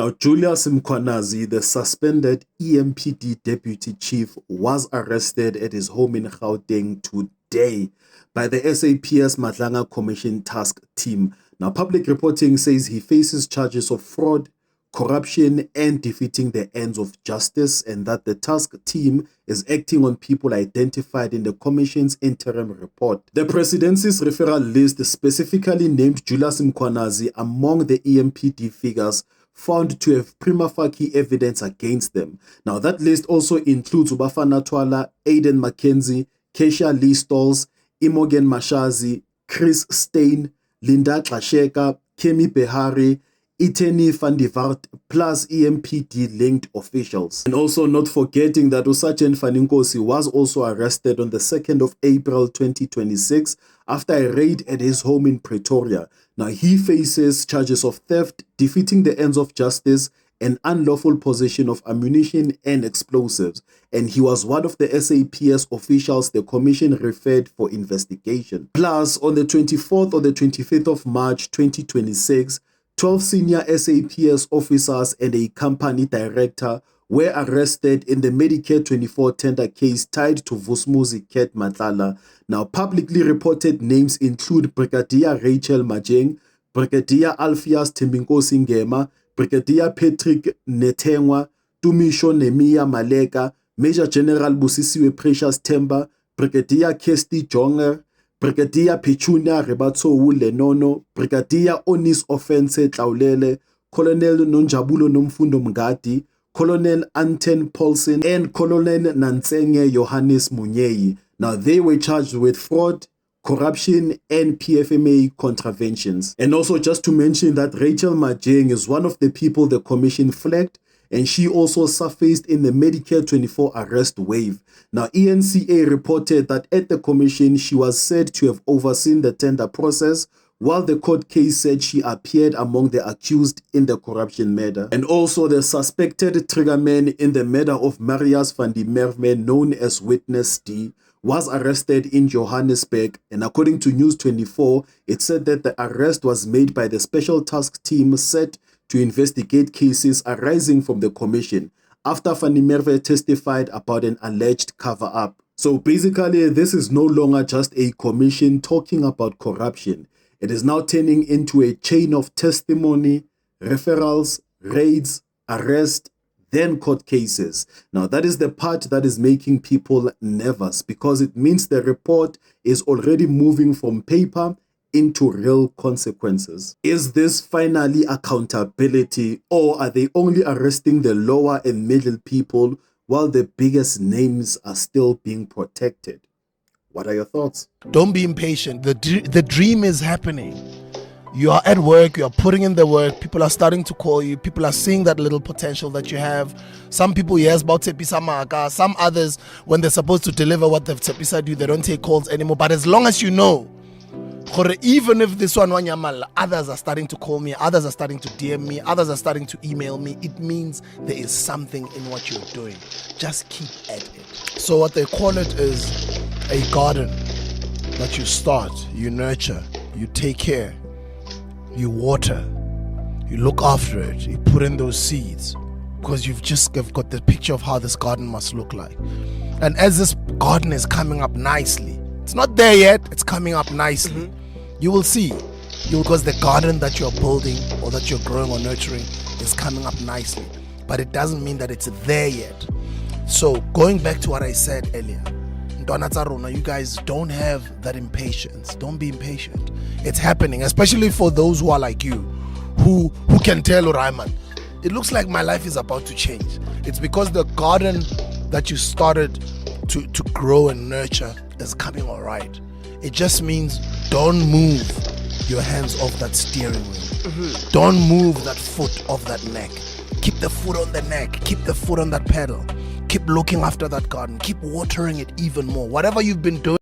Now, Julius Mkhwanazi, the suspended EMPD deputy chief, was arrested at his home in Gauteng today by the SAPS Madlanga Commission task team. Now, public reporting says he faces charges of fraud, corruption, and defeating the ends of justice, and that the task team is acting on people identified in the Commission's interim report. The presidency's referral list specifically named Julius Mkhwanazi among the EMPD figures found to have prima facie evidence against them. Now, that list also includes Ubafana Twala, Aiden Mackenzie, Keisha Lee Stalls, Imogen Mashazi, Chris Stein, Linda Klasheka, Kemi Behari, Iteni van die Wart, plus EMPD-linked officials. And also not forgetting that Sergeant Faninkosi was also arrested on the 2nd of April 2026 after a raid at his home in Pretoria. Now, he faces charges of theft, defeating the ends of justice, and unlawful possession of ammunition and explosives. And he was one of the SAPS officials the commission referred for investigation. Plus, on the 24th or the 25th of March 2026, 12 senior SAPS officers and a company director were arrested in the Medicare 24 tender case tied to Vusmuzi Ket Matlala. Now, publicly reported names include Brigadier Rachel Majeng, Brigadier Alpheus Timbinkosi Ngema, Brigadier Patrick Netengwa, Tumisho Nemiya Maleka, Major General Busisiwe Precious Temba, Brigadier Kesti Jonger, Brigadier Pichunya Rebatsowu Lenono, Brigadier Onis Offense Tlaulele, Colonel Nonjabulo Nomfundo Mngadi, Colonel Anten Paulsen, and Colonel Nansenge Johannes Munyei. Now, they were charged with fraud, corruption, and PFMA contraventions. And also just to mention that Rachel Majeng is one of the people the commission flagged, and she also surfaced in the Medicare 24 arrest wave. Now, ENCA reported that at the commission, she was said to have overseen the tender process, while the court case said she appeared among the accused in the corruption matter. And also the suspected triggerman in the murder of Marius van die Merwe, known as Witness D, was arrested in Johannesburg, and according to News 24, it said that the arrest was made by the special task team set to investigate cases arising from the commission after Van die Merwe testified about an alleged cover-up. So basically, this is no longer just a commission talking about corruption. It is now turning into a chain of testimony, referrals, raids, arrest, then court cases. Now, that is the part that is making people nervous, because it means the report is already moving from paper into real consequences. Is this finally accountability, or are they only arresting the lower and middle people while the biggest names are still being protected? What are your thoughts? Don't be impatient. The dream is happening. You are at work, you are putting in the work, people are starting to call you, people are seeing that little potential that you have. Some people, yes, about Tepisa Maka, some others, when they're supposed to deliver what they've Tepisa do, they don't take calls anymore. But as long as you know, even if this one Wanyamal, others are starting to call me, others are starting to DM me, others are starting to email me, it means there is something in what you're doing. Just keep at it. So what they call it is a garden that you start, you nurture, you take care, you water, you look after it, you put in those seeds, because you've got the picture of how this garden must look like. And as this garden is coming up nicely, it's not there yet, it's coming up nicely. You will see, because the garden that you're building or that you're growing or nurturing is coming up nicely, but it doesn't mean that it's there yet. So going back to what I said earlier, you guys don't have that impatience. Don't be impatient. It's happening, especially for those who are like you, who can tell Uraiman, it looks like my life is about to change. It's because the garden that you started to grow and nurture is coming all right. It just means don't move your hands off that steering wheel. Don't move that foot off that neck. Keep the foot on the neck. Keep the foot on that pedal. Keep looking after that garden. Keep watering it even more. Whatever you've been doing.